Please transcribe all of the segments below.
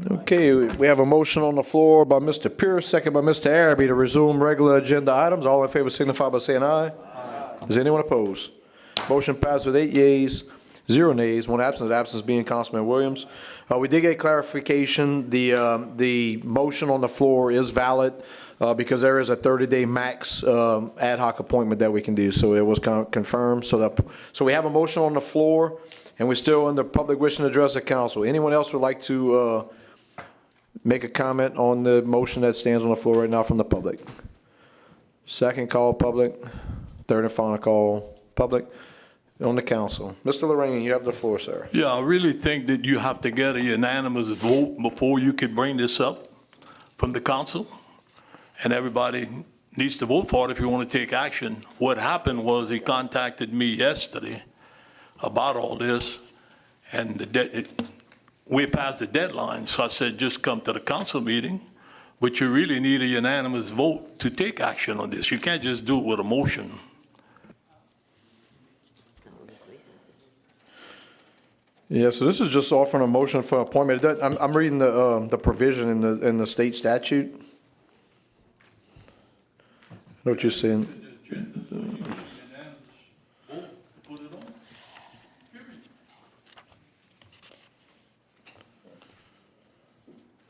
Okay, we have a motion on the floor by Mr. Pierce, second by Mr. Araby to resume regular agenda items. All in favor signify by saying aye. Aye. Is anyone opposed? Motion passed with 8 yeas, 0 nays, 1 absent, the absence being Councilman Williams. We did get clarification. The motion on the floor is valid because there is a 30-day max ad hoc appointment that we can do. So it was confirmed. So we have a motion on the floor, and we're still in the public wishing to address the council. Anyone else would like to make a comment on the motion that stands on the floor right now from the public? Second call, public. Third and final call, public. On the council. Mr. Lorraine, you have the floor, sir. Yeah, I really think that you have to get a unanimous vote before you could bring this up from the council. And everybody needs to vote for it if you want to take action. What happened was he contacted me yesterday about all this, and we passed the deadline. So I said, just come to the council meeting, but you really need a unanimous vote to take action on this. You can't just do it with a motion. Yeah, so this is just offering a motion for appointment. I'm reading the provision in the state statute. I know what you're saying.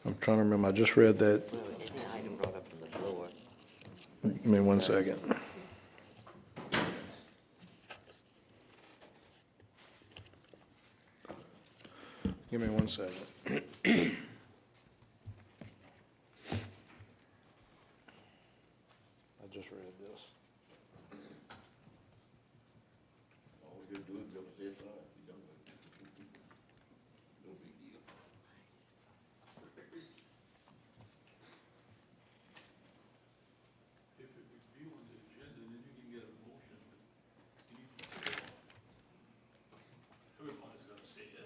I'm trying to remember. I just read that. Item brought up from the floor. Give me 1 second. Give me 1 second. I just read this. All we gotta do is go say it's all right. You done with it. No big deal. If it would be on the agenda, then you can get a motion. Everybody's got to say yes.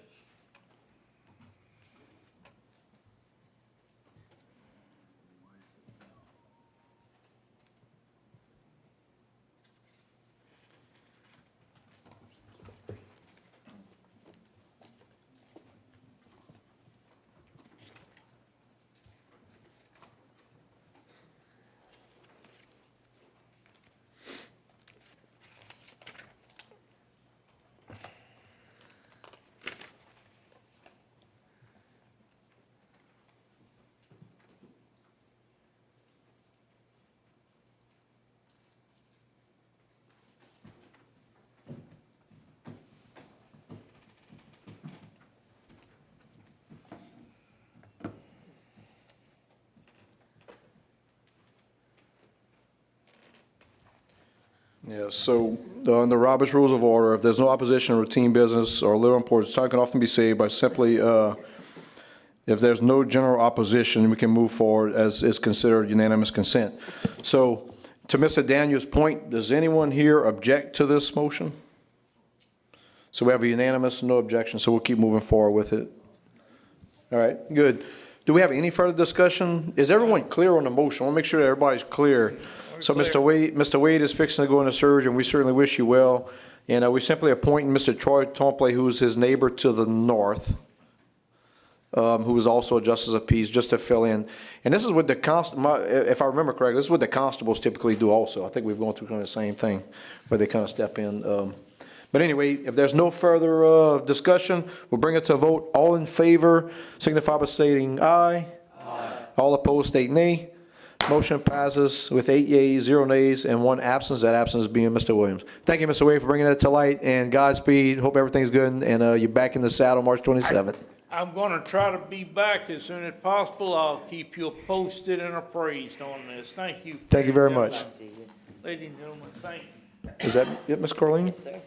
Yeah, so in the Robert's Rules of Order, if there's no opposition, routine business, or little importance, time can often be saved by simply, if there's no general opposition, we can move forward as is considered unanimous consent. So to Mr. Daniels' point, does anyone here object to this motion? So we have a unanimous, no objection, so we'll keep moving forward with it. All right, good. Do we have any further discussion? Is everyone clear on the motion? I want to make sure that everybody's clear. So Mr. Wade is fixing to go into surgery, and we certainly wish you well. And we're simply appointing Mr. Troy Tompley, who's his neighbor to the north, who is also a justice of peace, just to fill in. And this is what if I remember correctly, this is what the constables typically do also. I think we've gone through kind of the same thing, where they kind of step in. But anyway, if there's no further discussion, we'll bring it to a vote. All in favor signify by stating aye. Aye. All opposed state nay. Motion passes with 8 yeas, 0 nays, and 1 absence. That absence being Mr. Williams. Thank you, Mr. Wade, for bringing that to light, and Godspeed. Hope everything's good, and you're back in the saddle March 27th. I'm going to try to be back as soon as possible. I'll keep you posted and appraised on this. Thank you. Thank you very much. Ladies and gentlemen, thank you. Is that it, Ms. Corleen? Yes, sir.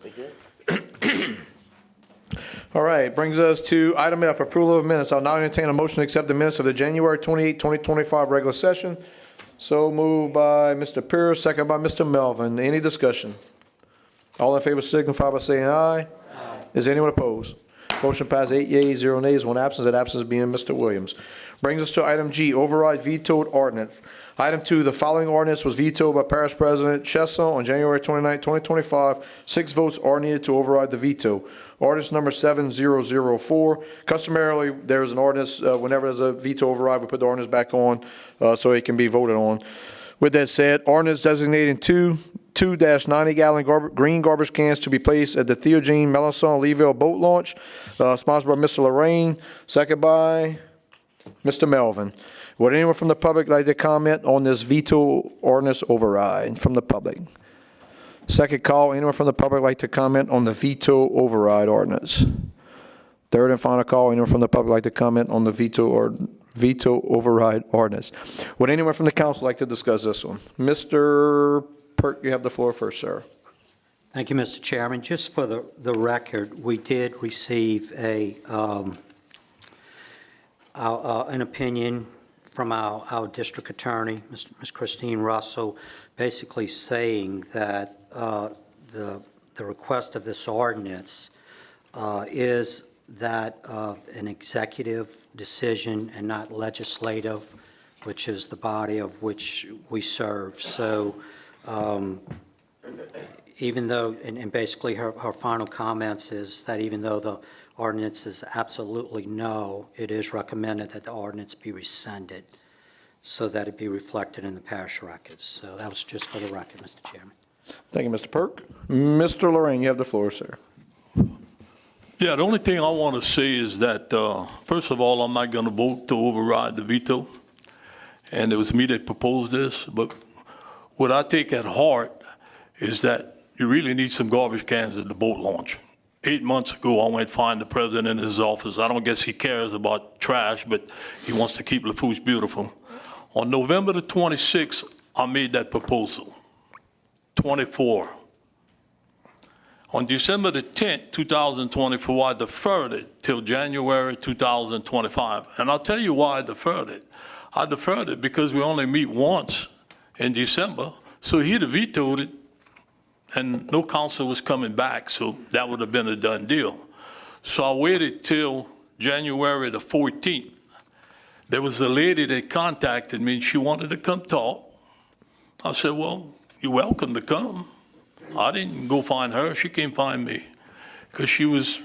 We good? All right, brings us to item F, approval of minutes. I'll now entertain a motion to accept the minutes of the January 28, 2025 regular session. So moved by Mr. Pierce, second by Mr. Melvin. Any discussion? All in favor signify by saying aye. Aye. Is anyone opposed? Motion passed 8 yeas, 0 nays, 1 absence, that absence being Mr. Williams. Brings us to item G, override vetoed ordinance. Item 2, the following ordinance was vetoed by Parish President Chesson on January 29, 2025. 6 votes are needed to override the veto. Ordinance number 7004. Customarily, there's an ordinance, whenever there's a veto override, we put the ordinance back on so it can be voted on. With that said, ordinance designating 2-90-gallon green garbage cans to be placed at the Theogene Melanson Leeville boat launch, sponsored by Mr. Lorraine, second by Mr. Melvin. Would anyone from the public like to comment on this veto ordinance override from the public? Second call, anyone from the public like to comment on the veto override ordinance? Third and final call, anyone from the public like to comment on the veto override ordinance? Would anyone from the council like to discuss this one? Mr. Perk, you have the floor first, sir. Thank you, Mr. Chairman. Just for the record, we did receive an opinion from our district attorney, Ms. Christine Russell, basically saying that the request of this ordinance is that of an executive decision and not legislative, which is the body of which we serve. So even though, and basically her final comments is that even though the ordinance is absolutely no, it is recommended that the ordinance be rescinded so that it be reflected in the parish records. So that was just for the record, Mr. Chairman. Thank you, Mr. Perk. Mr. Lorraine, you have the floor, sir. Yeah, the only thing I want to say is that, first of all, I'm not going to vote to override the veto. And it was me that proposed this. But what I take at heart is that you really need some garbage cans at the boat launch. 8 months ago, I went find the president in his office. I don't guess he cares about trash, but he wants to keep Lafourche beautiful. On November the 26th, I made that proposal. 24. On December the 10th, 2024, I deferred it till January 2025. And I'll tell you why I deferred it. I deferred it because we only meet once in December. So he'd have vetoed it, and no council was coming back, so that would have been a done deal. So I waited till January the 14th. There was a lady that contacted me, and she wanted to come talk. I said, well, you're welcome to come. I didn't go find her. She came find me because she was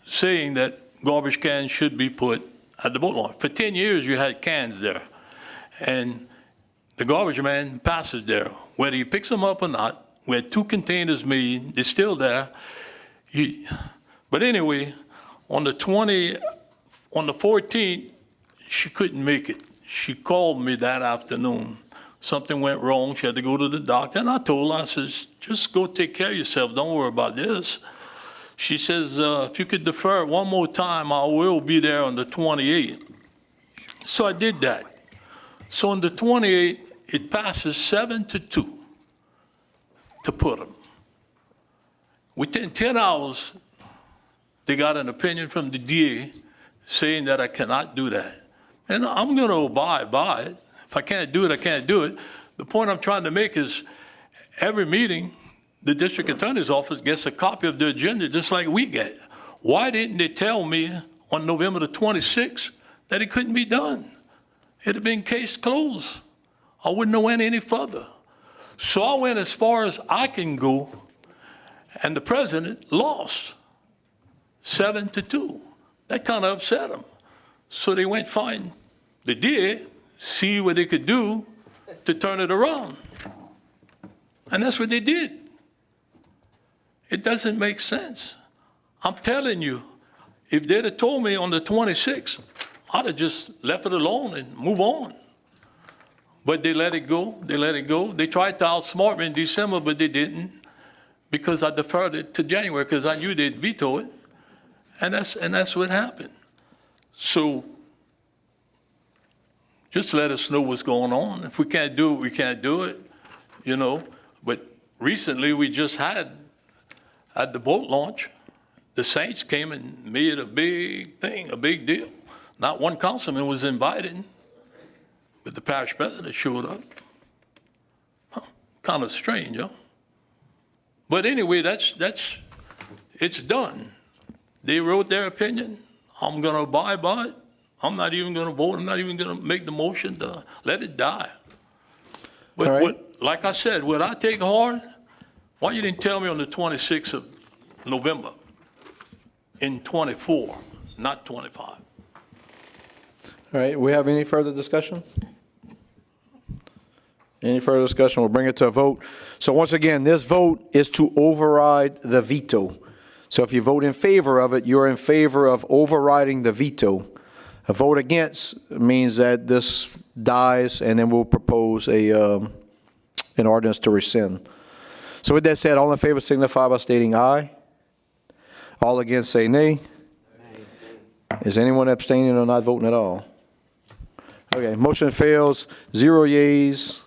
saying that garbage cans should be put at the boat launch. For 10 years, you had cans there, and the garbage man passes there. Whether he picks them up or not, we had 2 containers made. They're still there. But anyway, on the 14th, she couldn't make it. She called me that afternoon. Something went wrong. She had to go to the doctor. And I told her, I says, just go take care of yourself. Don't worry about this. She says, if you could defer it one more time, I will be there on the 28th. So I did that. So on the 28th, it passes 7-2 to put them. Within 10 hours, they got an opinion from the DA saying that I cannot do that. And I'm going to abide by it. If I can't do it, I can't do it. The point I'm trying to make is every meeting, the district attorney's office gets a copy of the agenda just like we get. Why didn't they tell me on November the 26th that it couldn't be done? It'd have been case closed. I wouldn't have went any further. So I went as far as I can go, and the president lost 7-2. That kind of upset him. So they went find the DA, see what they could do to turn it around. And that's what they did. It doesn't make sense. I'm telling you, if they'd have told me on the 26th, I'd have just left it alone and move on. But they let it go. They let it go. They tried to outsmart me in December, but they didn't, because I deferred it to January because I knew they'd veto it. And that's what happened. So just let us know what's going on. If we can't do it, we can't do it, you know. But recently we just had, at the boat launch, the Saints came and made a big thing, a big deal. Not one councilman was invited, but the parish president showed up. Kind of strange, huh? But anyway, it's done. They wrote their opinion. I'm going to abide by it. I'm not even going to vote. I'm not even going to make the motion to let it die. But All right. like I said, what I take hard, why you didn't tell me on the 26th of November in 24, not 25? All right, we have any further discussion? Any further discussion? We'll bring it to a vote. So once again, this vote is to override the veto. So if you vote in favor of it, you're in favor of overriding the veto. A vote against means that this dies, and then we'll propose an ordinance to rescind. So with that said, all in favor signify by stating aye. All against say nay. Is anyone abstaining or not voting at all? Okay, motion fails, 0 yeas,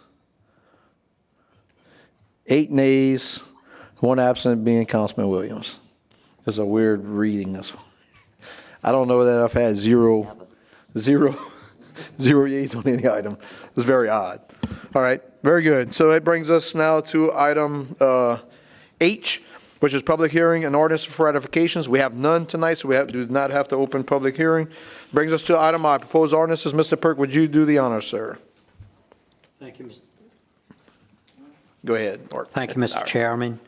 8 nays, 1 absent being Councilman Williams. It's a weird reading, this one. I don't know that I've had zero yeas on any item. It's very odd. All right, very good. So that brings us now to item H, which is public hearing and ordinance for ratifications. We have none tonight, so we do not have to open public hearing. Brings us to item I, proposed ordinances. Mr. Perk, would you do the honor, sir? Thank you, Mr. Go ahead, Art. Thank you, Mr. Chairman.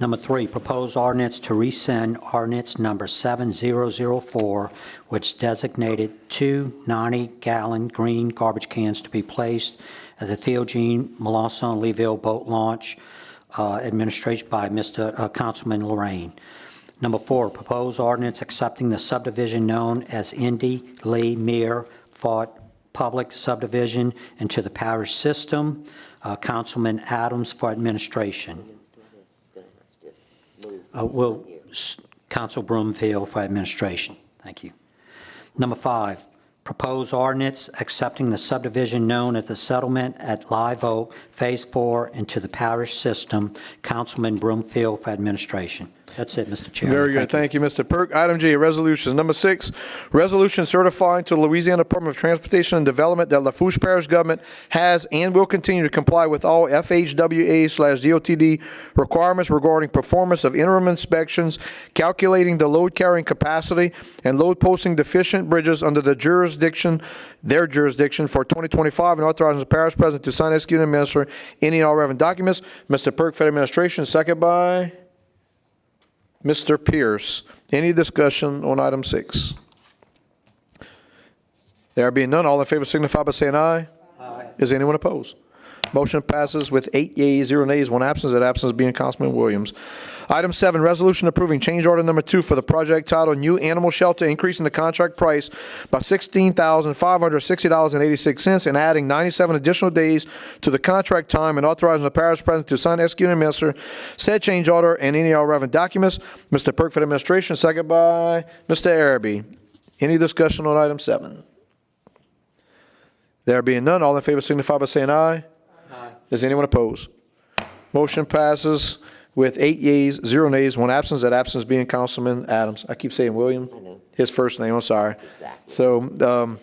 Number 3, proposed ordinance to rescind ordinance number 7004, which designated 2 90-gallon green garbage cans to be placed at the Theogene Melanson Leeville boat launch, administered by Mr. Councilman Lorraine. Number 4, proposed ordinance accepting the subdivision known as Indy Lee Mere Fort Public Subdivision into the parish system. Councilman Adams for administration. Council Broomfield for administration. Thank you. Number 5, proposed ordinance accepting the subdivision known as the settlement at Live Oak Phase 4 into the parish system. Councilman Broomfield for administration. That's it, Mr. Chairman. Very good. Thank you, Mr. Perk. Item G, resolutions. Number 6, resolution certifying to the Louisiana Department of Transportation and Development that Lafourche Parish government has and will continue to comply with all FHWA/DOTD requirements regarding performance of interim inspections, calculating the load carrying capacity, and load posting deficient bridges under their jurisdiction for 2025, and authorizing the parish president to sign, execute, and administer any and all relevant documents. Mr. Perk for administration, second by Mr. Pierce. Any discussion on item 6? There being none, all in favor signify by saying aye. Aye. Is anyone opposed? Motion passes with 8 yeas, 0 nays, 1 absence. That absence being Councilman Williams. Item 7, resolution approving change order number 2 for the project titled New Animal Shelter, increasing the contract price by $16,560.86 and adding 97 additional days to the contract time, and authorizing the parish president to sign, execute, and administer said change order and any all relevant documents. Mr. Perk for the administration, second by Mr. Araby. Any discussion on item 7? There being none, all in favor signify by saying aye. Aye. Is anyone opposed? Motion passes with 8 yeas, 0 nays, 1 absence. That absence being Councilman Adams. I keep saying William. I know. His first name, I'm sorry. Exactly. So,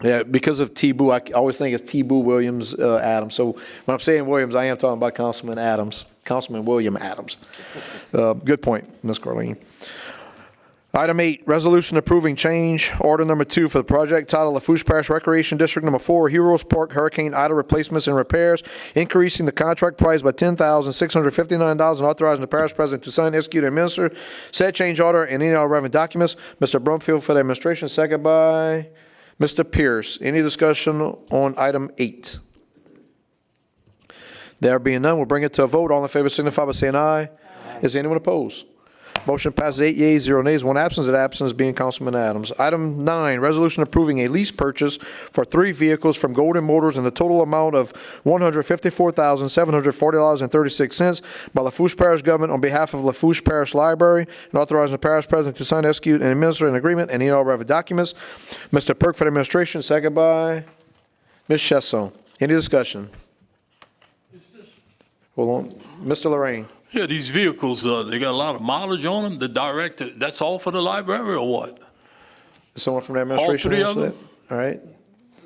yeah, because of T-Boo, I always think it's T-Boo Williams Adams. So when I'm saying Williams, I am talking about Councilman Adams, Councilman William Adams. Good point, Ms. Carlene. Item 8, resolution approving change order number 2 for the project titled Lafourche Parish Recreation District number 4, Heroes Park Hurricane Ida Replacements and Repairs, increasing the contract price by $10,659 and authorizing the parish president to sign, execute, and administer said change order and any all relevant documents. Mr. Brumfield for the administration, second by Mr. Pierce. Any discussion on item 8? There being none, we'll bring it to a vote. All in favor signify by saying aye. Aye. Is anyone opposed? Motion passes 8 yeas, 0 nays, 1 absence. That absence being Councilman Adams. Item 9, resolution approving a lease purchase for 3 vehicles from Golden Motors in the total amount of $154,740.36 by Lafourche Parish government on behalf of Lafourche Parish Library, and authorizing the parish president to sign, execute, and administer an agreement and any all relevant documents. Mr. Perk for the administration, second by Ms. Chesson. Any discussion? Hold on. Mr. Lorraine. Yeah, these vehicles, they got a lot of mileage on them. The director, that's all for the library or what? Is someone from the administration All 3 answer of that? All right.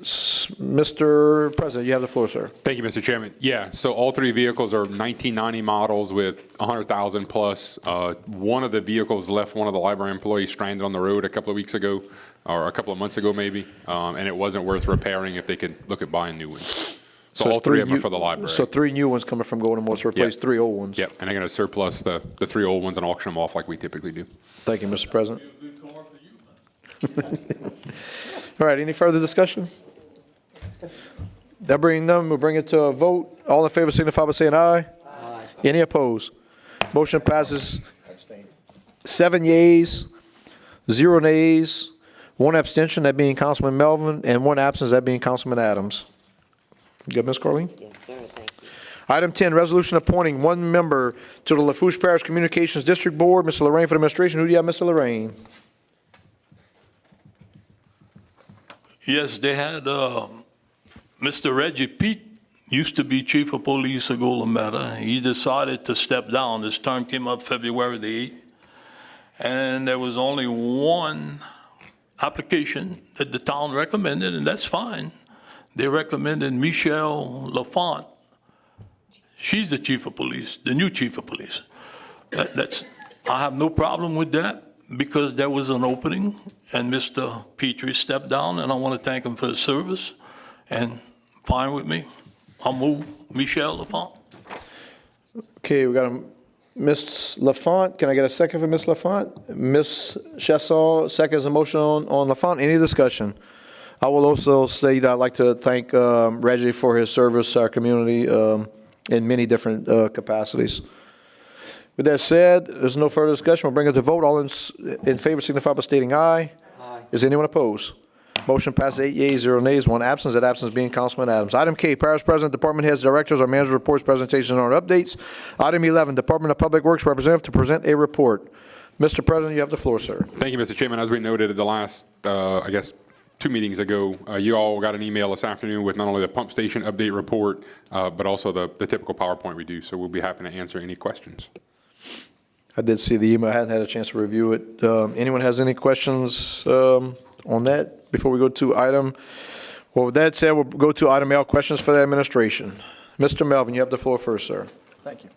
Mr. President, you have the floor, sir. Thank you, Mr. Chairman. Yeah, so all three vehicles are 1990 models with 100,000 plus. One of the vehicles left one of the library employees stranded on the road a couple of weeks ago, or a couple of months ago maybe, and it wasn't worth repairing if they could look at buying new ones. So all it's three of them new- are for the library. So 3 new ones coming from Golden Moore to replace Yep. 3 old ones. Yep, and they're going to surplus the 3 old ones and auction them off like we typically do. Thank you, Mr. President. All right, any further discussion? That being none, we'll bring it to a vote. All in favor signify by saying aye. Aye. Any opposed? Motion passes 7 yeas, 0 nays, 1 abstention, that being Councilman Melvin, and 1 absence, that being Councilman Adams. You good, Ms. Carleen? Yes, sir, thank you. Item 10, resolution appointing 1 member to the Lafourche Parish Communications District Board. Mr. Lorraine for the administration. Who do you have, Mr. Lorraine? Yes, they had, Mr. Reggie Pete used to be chief of police of Golden Meadow. He decided to step down. His term came up February the 8th. And there was only 1 application that the town recommended, and that's fine. They recommended Michelle Lafont. She's the chief of police, the new chief of police. I have no problem with that because there was an opening and Mr. Petrie stepped down, and I want to thank him for his service, and fine with me. I'll move Michelle Lafont. Okay, we got a Ms. Lafont. Can I get a second for Ms. Lafont? Ms. Chesson seconds a motion on Lafont. Any discussion? I will also state I'd like to thank Reggie for his service to our community in many different capacities. With that said, there's no further discussion. We'll bring it to vote. All in favor signify by stating aye. Aye. Is anyone opposed? Motion passes 8 yeas, 0 nays, 1 absence. That absence being Councilman Adams. Item K, Parish President, Department Heads, Directors, or Manager Reports, Presentations, or Updates. Item 11, Department of Public Works Representative to present a report. Mr. President, you have the floor, sir. Thank you, Mr. Chairman. As we noted at the last, I guess, 2 meetings ago, you all got an email this afternoon with not only the pump station update report, but also the typical PowerPoint we do. So we'll be happy to answer any questions. I did see the email. I hadn't had a chance to review it. Anyone has any questions on that before we go to item? Well, with that said, we'll go to item L, questions for the administration. Mr. Melvin, you have the floor first, sir. Thank you.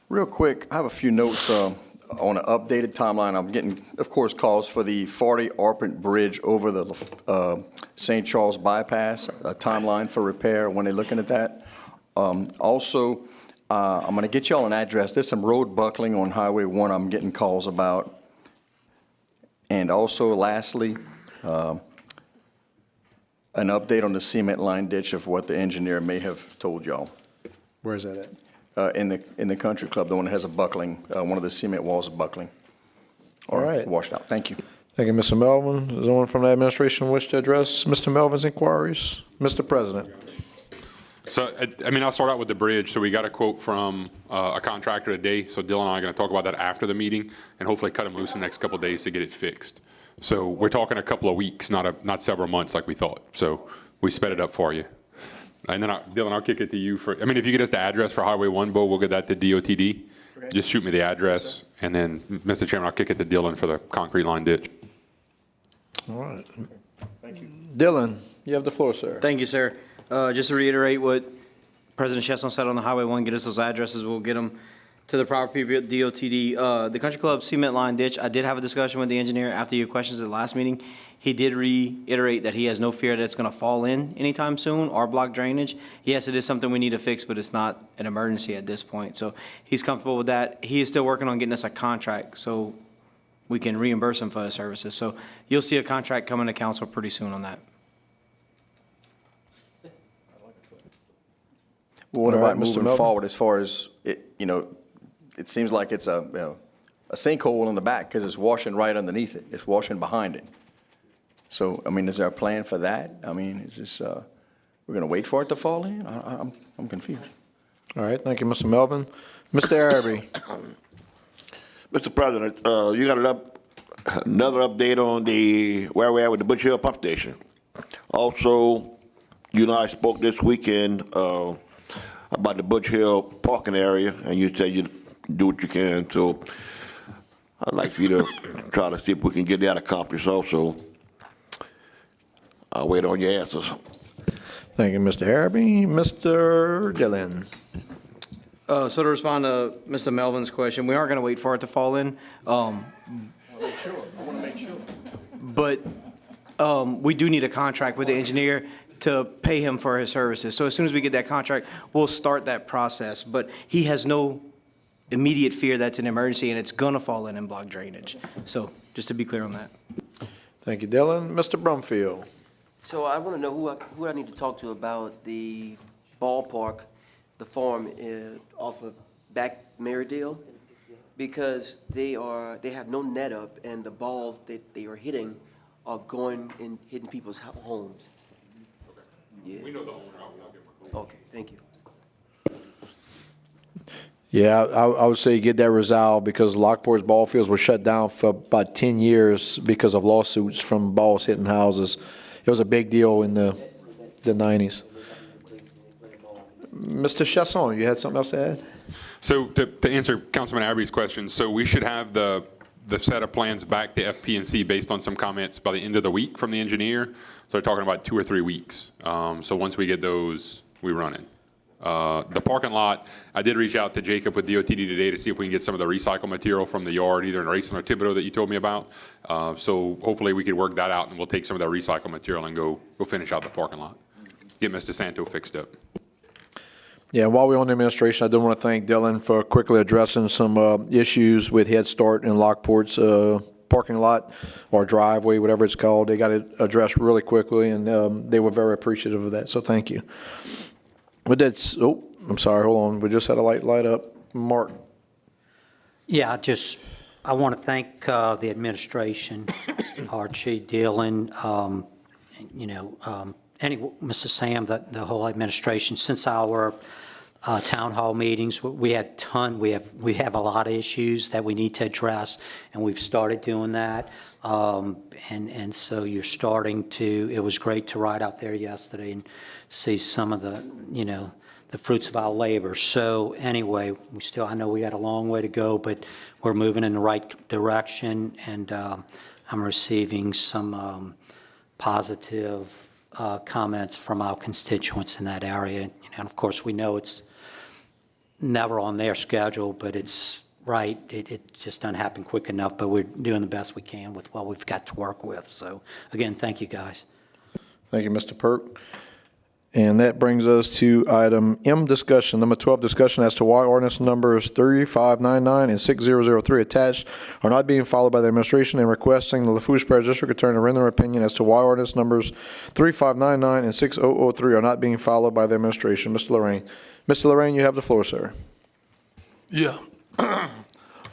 Real quick, I have a few notes on an updated timeline. I'm getting, of course, calls for the 40 Arpent Bridge over the St. Charles bypass, a timeline for repair when they're looking at that. Also, I'm going to get y'all an address. There's some road buckling on Highway 1 I'm getting calls about. And also, lastly, an update on the cement line ditch of what the engineer may have told y'all. Where is that at? In the country club, the one that has a buckling, one of the cement walls is buckling. All right. Washed out. Thank you. Thank you, Mr. Melvin. Does anyone from the administration wish to address Mr. Melvin's inquiries? Mr. President. So, I mean, I'll start out with the bridge. So we got a quote from a contractor today. So Dylan and I are going to talk about that after the meeting and hopefully cut him loose in the next couple of days to get it fixed. So we're talking a couple of weeks, not several months like we thought. So we sped it up for you. And then, Dylan, I'll kick it to you for, I mean, if you get us the address for Highway 1, Bo, we'll get that to DOTD. Okay. Just shoot me the address. And then, Mr. Chairman, I'll kick it to Dylan for the concrete line ditch. All right. Thank you. Dylan, you have the floor, sir. Thank you, sir. Just to reiterate what President Chesson said on the Highway 1, get us those addresses, we'll get them to the proper people at DOTD. The Country Club cement line ditch, I did have a discussion with the engineer after your questions at the last meeting. He did reiterate that he has no fear that it's going to fall in anytime soon or block drainage. Yes, it is something we need to fix, but it's not an emergency at this point. So he's comfortable with that. He is still working on getting us a contract so we can reimburse him for his services. So you'll see a contract coming to council pretty soon on that. Well, what All right, about Mr. moving Melvin? forward as far as, it seems like it's a sinkhole in the back because it's washing right underneath it. It's washing behind it. So, I mean, is there a plan for that? I mean, is this, we're going to wait for it to fall in? I'm confused. All right, thank you, Mr. Melvin. Mr. Araby. Mr. President, you got another update on where we're at with the Butch Hill pump station. Also, you and I spoke this weekend about the Butch Hill parking area, and you said you'd do what you can. So I'd like for you to try to see if we can get that accomplished also. I'll wait on your answers. Thank you, Mr. Harvey. Mr. Dillon. So to respond to Mr. Melvin's question, we aren't going to wait for it to fall in. But we do need a contract with the engineer to pay him for his services. So as soon as we get that contract, we'll start that process. But he has no immediate fear that's an emergency, and it's going to fall in block drainage. So just to be clear on that. Thank you, Dillon. Mr. Brumfield. So I want to know who I need to talk to about the ballpark, the farm off of back Marydale, because they have no net up, and the balls that they are hitting are going and hitting people's homes. Yeah. We know the owner. I'll give him a call. Okay, thank you. Yeah, I would say get that resolved because Lockport's ball fields were shut down for about 10 years because of lawsuits from balls hitting houses. It was a big deal in the 90s. Mr. Chasson, you had something else to add? So to answer Councilman Abbey's question, so we should have the set of plans back to FP&C based on some comments by the end of the week from the engineer. So they're talking about 2 or 3 weeks. So once we get those, we run it. The parking lot, I did reach out to Jacob with DOTD today to see if we can get some of the recycled material from the yard, either in Racing or Thibodeau that you told me about. So hopefully we could work that out and we'll take some of that recycled material and go finish out the parking lot. Get Mr. Santo fixed up. Yeah, and while we're on the administration, I do want to thank Dillon for quickly addressing some issues with Head Start and Lockport's parking lot or driveway, whatever it's called. They got it addressed really quickly, and they were very appreciative of that, so thank you. But that's, oh, I'm sorry, hold on. We just had a light up. Mark. Yeah, I want to thank the administration, Archie, Dillon, Mr. Sam, the whole administration. Since our town hall meetings, we have a lot of issues that we need to address, and we've started doing that. And so you're starting to, it was great to ride out there yesterday and see some of the, the fruits of our labor. So anyway, I know we got a long way to go, but we're moving in the right direction, and I'm receiving some positive comments from our constituents in that area. And of course, we know it's never on their schedule, but it's right. It just doesn't happen quick enough, but we're doing the best we can with what we've got to work with. So again, thank you, guys. Thank you, Mr. Perk. And that brings us to item M, discussion, number 12, discussion as to why ordinance numbers 3599 and 6003 attached are not being followed by the administration, and requesting the Lafourche Parish District Attorney to render their opinion as to why ordinance numbers 3599 and 6003 are not being followed by the administration. Mr. Lorraine. Mr. Lorraine, you have the floor, sir. Yeah.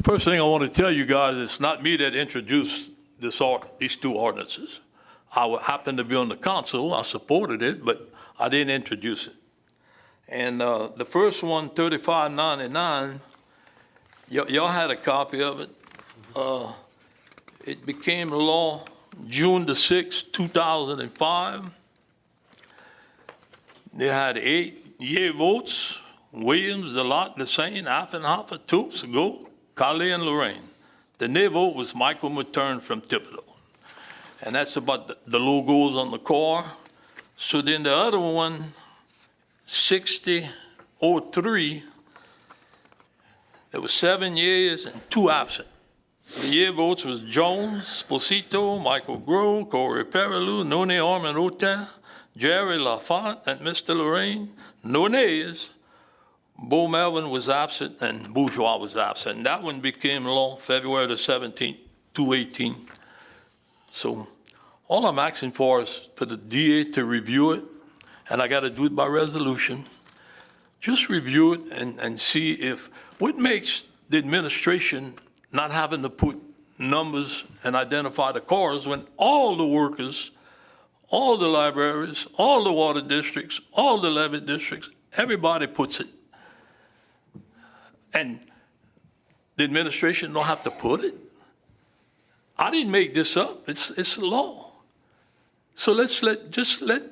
First thing I want to tell you guys, it's not me that introduced these 2 ordinances. I happened to be on the council. I supported it, but I didn't introduce it. And the first one, 3599, y'all had a copy of it. It became law June the 6th, 2005. They had 8 yea votes: Williams, DeLotte, Lassane, Affenhofer, Toops, Gould, Carly, and Lorraine. The nay vote was Michael Matern from Thibodeau. And that's about the logos on the car. So then the other one, 6003, there was 7 yeas and 2 absent. The yea votes was Jones, Sposito, Michael Grove, Corey Perilou, Noni Armin Rotin, Jerry Lafont, and Mr. Lorraine. No nays. Bo Melvin was absent and Bourgeois was absent. And that one became law February the 17th, 2018. So all I'm asking for is for the DA to review it, and I got to do it by resolution. Just review it and see if, what makes the administration not having to put numbers and identify the cars when all the workers, all the libraries, all the water districts, all the levy districts, everybody puts it. And the administration don't have to put it. I didn't make this up. It's the law. So just let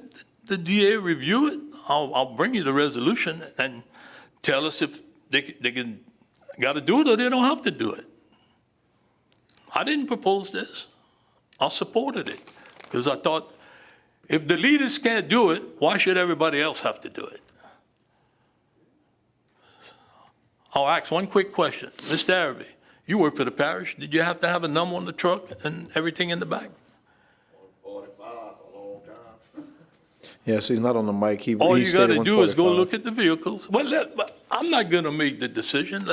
the DA review it. I'll bring you the resolution and tell us if they can got to do it or they don't have to do it. I didn't propose this. I supported it because I thought If the leaders can't do it, why should everybody else have to do it? I'll ask one quick question. Mr. Araby, you work for the parish. Did you have to have a number on the truck and everything in the back? Yes, he's not on the mic. All he you stated got to do is go 145. look at the vehicles. Well, but I'm not going to make the decision.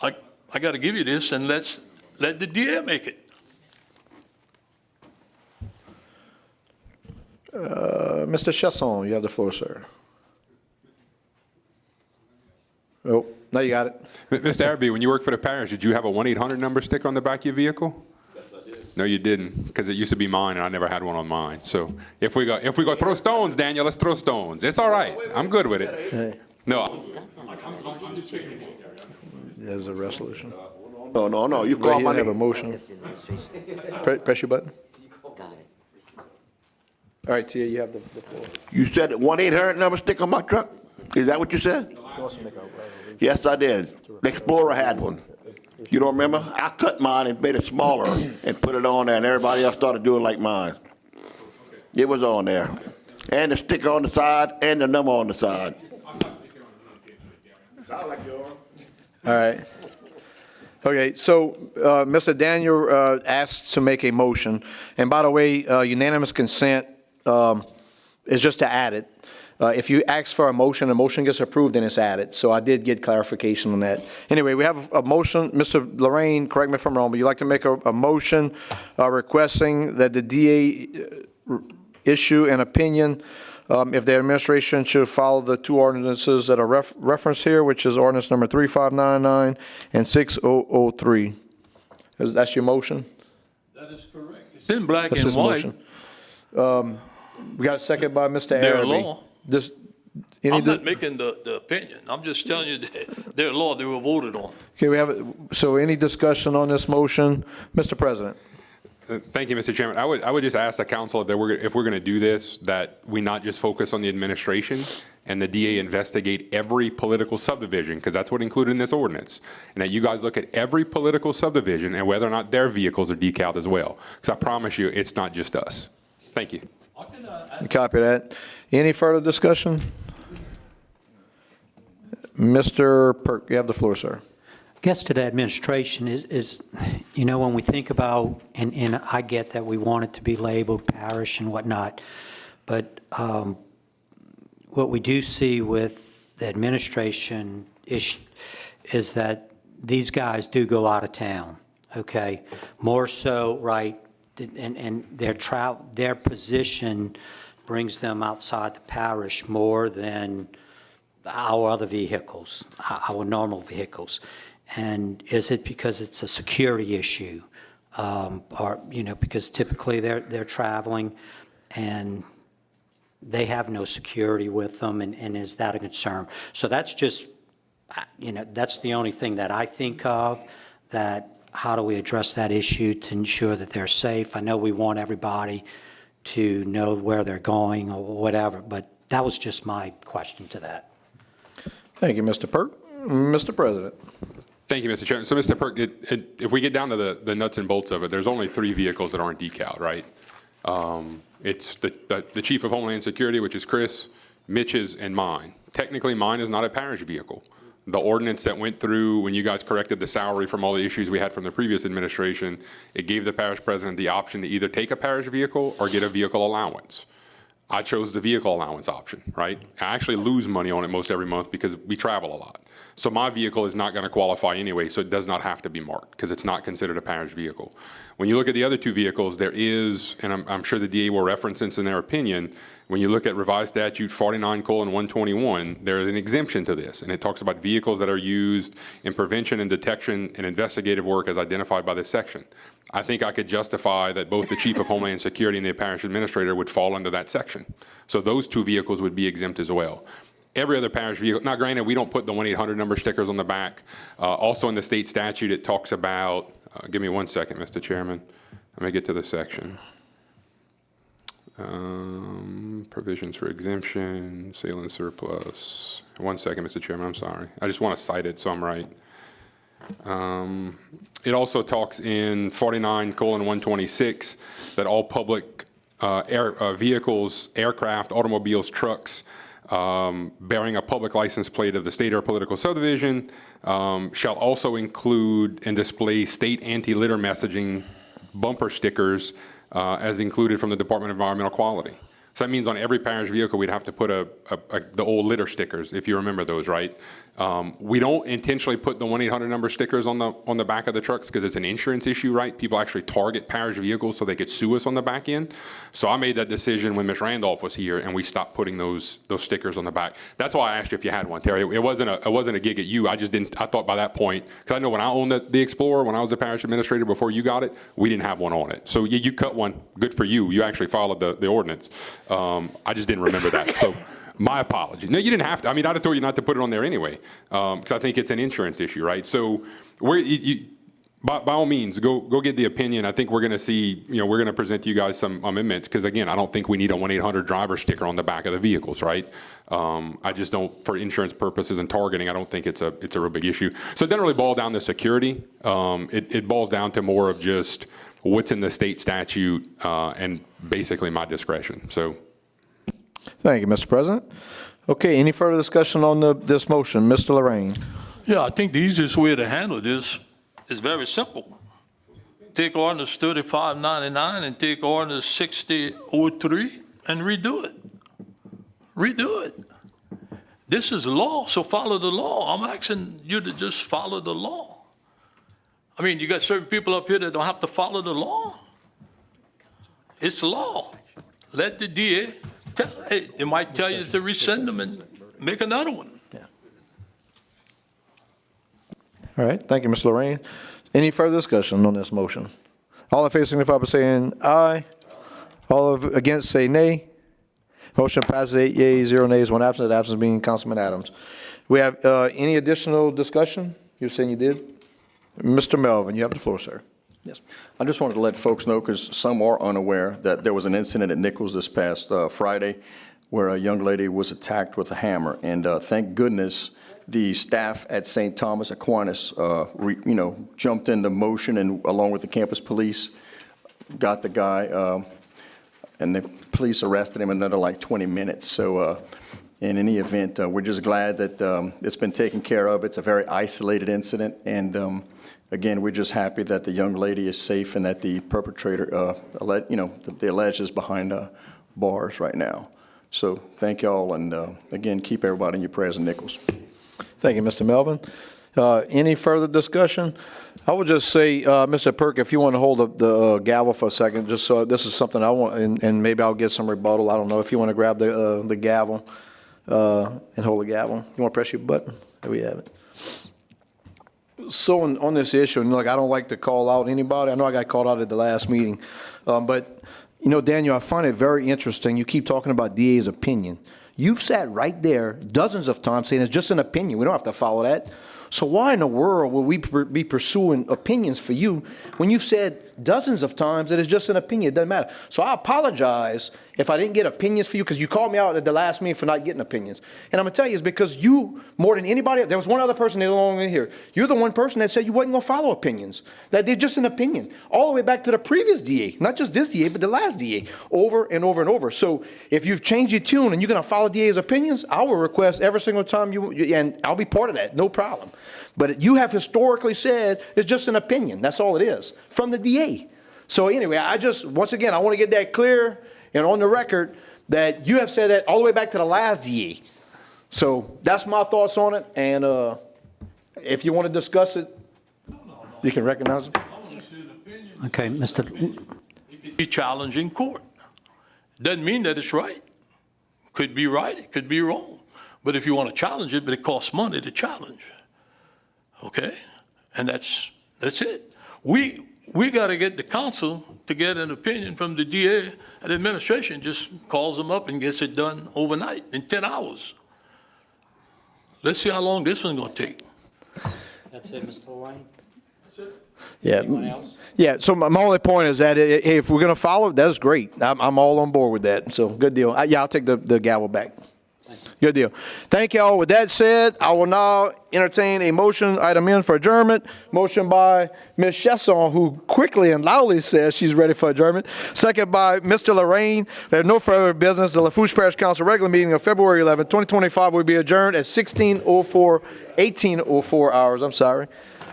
I got to give you this, and let the DA make it. Mr. Chasson, you have the floor, sir. Oh, now you got it. Mr. Araby, when you worked for the parish, did you have a 1-800 number sticker on the back of your vehicle? No, you didn't, because it used to be mine, and I never had one on mine. So if we go throw stones, Daniel, let's throw stones. It's all right. I'm good with it. Hey, No, there's a resolution. No, you Right call here, my I have a name. motion. If the administration, Press your button. got it. All right, Tia, you have the floor. You said 1-800 number stick on my truck? Is that what you said? Yes, I did. The Explorer had one. You don't remember? I cut mine and made it smaller and put it on there, and everybody else started doing like mine. It was on there. And the sticker on the side and the number on the side. All right. Okay, so Mr. Daniel asked to make a motion, and by the way, unanimous consent is just to add it. If you ask for a motion gets approved, then it's added. So I did get clarification on that. Anyway, we have a motion. Mr. Lorraine, correct me if I'm wrong, but you'd like to make a motion requesting that the DA issue an opinion if the administration should follow the two ordinances that are referenced here, which is ordinance number 3599 and 6003. That's your motion? That is correct. It's in black That's and his white. motion. We got a second by Mr. Their Araby. law. Any I'm not making the opinion. I'm just telling you that their law they were voted on. Okay, we have, so any discussion on this motion? Mr. President? thank you, Mr. Chairman. I would just ask the council if we're going to do this, that we not just focus on the administration and the DA investigate every political subdivision, because that's what included in this ordinance, and that you guys look at every political subdivision and whether or not their vehicles are decaled as well. Because I promise you, it's not just us. Thank you. Copy that. Any further discussion? Mr. Perk, you have the floor, sir. I guess to the administration is, you know, when we think about, and I get that we want it to be labeled parish and whatnot, but what we do see with the administration is that these guys do go out of town, okay? More so, right, and their position brings them outside the parish more than our other vehicles, our normal vehicles. And is it because it's a security issue? Or, you know, because typically they're traveling and they have no security with them, and is that a concern? So that's just, you know, that's the only thing that I think of, that how do we address that issue to ensure that they're safe? I know we want everybody to know where they're going or whatever, but that was just my question to that. Thank you, Mr. Perk. Mr. President. Thank you, Mr. Chairman. So, Mr. Perk, if we get down to the nuts and bolts of it, there's only 3 vehicles that aren't decaled, right? It's the Chief of Homeland Security, which is Chris, Mitch's, and mine. Technically, mine is not a parish vehicle. The ordinance that went through when you guys corrected the salary from all the issues we had from the previous administration, it gave the parish president the option to either take a parish vehicle or get a vehicle allowance. I chose the vehicle allowance option, right? I actually lose money on it most every month because we travel a lot. So my vehicle is not going to qualify anyway, so it does not have to be marked because it's not considered a parish vehicle. When you look at the other 2 vehicles, there is, and I'm sure the DA will reference this in their opinion, when you look at revised statute 49:121, there is an exemption to this, and it talks about vehicles that are used in prevention and detection and investigative work as identified by this section. I think I could justify that both the Chief of Homeland Security and the parish administrator would fall under that section. So those 2 vehicles would be exempt as well. Every other parish vehicle, now granted, we don't put the 1-800 number stickers on the back. Also in the state statute, it talks about, give me one second, Mr. Chairman. Let me get to the section. Provisions for exemption, sale and surplus. One second, Mr. Chairman, I'm sorry. I just want to cite it so I'm right. It also talks in 49:126 that all public vehicles, aircraft, automobiles, trucks, bearing a public license plate of the state or political subdivision, shall also include and display state anti-litter messaging bumper stickers as included from the Department of Environmental Quality. So that means on every parish vehicle, we'd have to put the old litter stickers, if you remember those, right? We don't intentionally put the 1-800 number stickers on the back of the trucks because it's an insurance issue, right? People actually target parish vehicles so they could sue us on the back end. So I made that decision when Ms. Randolph was here, and we stopped putting those stickers on the back. That's why I asked you if you had one, Terry. It wasn't a gig at you. I just didn't. I thought by that point, because I know when I owned the Explorer, when I was the parish administrator before you got it, we didn't have one on it. So you cut one. Good for you. You actually followed the ordinance. I just didn't remember that. So my apology. No, you didn't have to. I mean, I'd have told you not to put it on there anyway, because I think it's an insurance issue, right? So by all means, go get the opinion. I think we're going to see, we're going to present to you guys some amendments, because again, I don't think we need a 1-800 driver sticker on the back of the vehicles, right? I just don't, for insurance purposes and targeting, I don't think it's a real big issue. So it doesn't really boil down to security. It boils down to more of just what's in the state statute and basically my discretion. So. Thank you, Mr. President. Okay, any further discussion on this motion? Mr. Lorraine. Yeah, I think the easiest way to handle this is very simple. Take ordinance 3599 and take ordinance 6003 and redo it. Redo it. This is law, so follow the law. I'm asking you to just follow the law. I mean, you got certain people up here that don't have to follow the law. It's law. Let the DA tell, hey, it might tell you to rescind them and make another one. All right, thank you, Mr. Lorraine. Any further discussion on this motion? All in favor signify by saying aye. All against say nay. Motion passes 8 yeas, 0 nays, 1 absent. The absence being Councilman Adams. We have any additional discussion? You're saying you did? Mr. Melvin, you have the floor, sir. Yes. I just wanted to let folks know, because some are unaware, that there was an incident at Nichols this past Friday where a young lady was attacked with a hammer. And thank goodness the staff at St. Thomas Aquinas, jumped into motion, and along with the campus police, got the guy, and the police arrested him in another like 20 minutes. So in any event, we're just glad that it's been taken care of. It's a very isolated incident, and again, we're just happy that the young lady is safe and that the perpetrator, the alleged is behind bars right now. So thank y'all, and again, keep everybody in your prayers in Nichols. Thank you, Mr. Melvin. Any further discussion? I would just say, Mr. Perk, if you want to hold the gavel for a second, just so this is something I want, and maybe I'll get some rebuttal. I don't know if you want to grab the gavel and hold the gavel. You want to press your button? There we have it. So on this issue, and look, I don't like to call out anybody. I know I got called out at the last meeting, but Daniel, I find it very interesting. You keep talking about DA's opinion. You've sat right there dozens of times saying it's just an opinion. We don't have to follow that. So why in the world will we be pursuing opinions for you when you've said dozens of times that it's just an opinion? It doesn't matter. So I apologize if I didn't get opinions for you, because you called me out at the last meeting for not getting opinions. And I'm going to tell you, it's because you, more than anybody, there was one other person that belonged in here. You're the one person that said you wasn't going to follow opinions, that they're just an opinion, all the way back to the previous DA, not just this DA, but the last DA, over and over and over. So if you've changed your tune and you're going to follow DA's opinions, I will request every single time and I'll be part of that, no problem. But you have historically said it's just an opinion. That's all it is, from the DA. So anyway, once again, I want to get that clear and on the record that you have said that all the way back to the last DA. So that's my thoughts on it. And if you want to discuss it, you can recognize it. Okay, Mr. It could be challenged in court. Doesn't mean that it's right. Could be right, it could be wrong. But if you want to challenge it, but it costs money to challenge. Okay? And that's it. We got to get the council to get an opinion from the DA, and the administration just calls them up and gets it done overnight in 10 hours. Let's see how long this one's going to take. That's it, Mr. Lorraine? Yeah. Anyone else? Yeah. So my only point is that if we're going to follow it, that's great. I'm all on board with that. So good deal. I'll take the gavel back. Good deal. Thank y'all. With that said, I will now entertain a motion, item in for adjournment. Motion by Ms. Chesson, who quickly and loudly says she's ready for adjournment. Second by Mr. Lorraine. There are no further business. The Lafourche Parish Council regular meeting of February 11, 2025 will be adjourned at 18:04 hours. I'm sorry.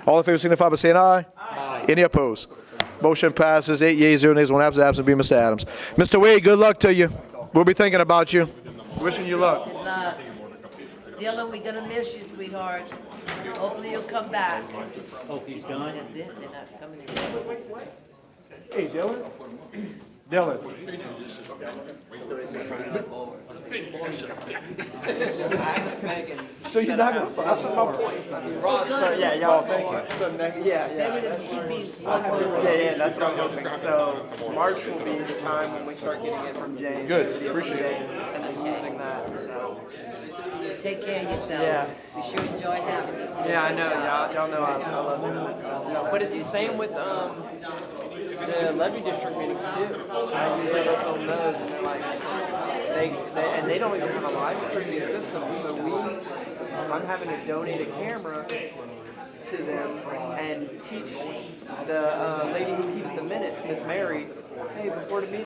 All in favor signify by saying aye. Aye. Any opposed? Motion passes 8 yeas, 0 nays, 1 absent. Absent be Mr. Adams. Mr. Wade, good luck to you. We'll be thinking about you. Wishing you luck. Good luck. Dylan, we're gonna miss you, sweetheart. Hopefully you'll come back. Oh, he's done? That's it, they're not coming in. Hey, Dylan. Dylan. So you're not gonna, that's my point. So, yeah, y'all, Thank you. so, yeah, Maybe yeah. keep me one more. Yeah, that's what I'm hoping. So March will be the time when we start getting it from James. Good. video from Appreciate it. James, and then using that, so. Take care of yourself. Yeah. Be sure to enjoy having you. Yeah, I know, y'all know I love doing that stuff. So, but it's the same with, the levy district meetings too. I usually go film those and they're like, and they don't even have a live streaming system, so I'm having to donate a camera to them and teach the lady who keeps the minutes, Miss Mary, hey, before the meeting,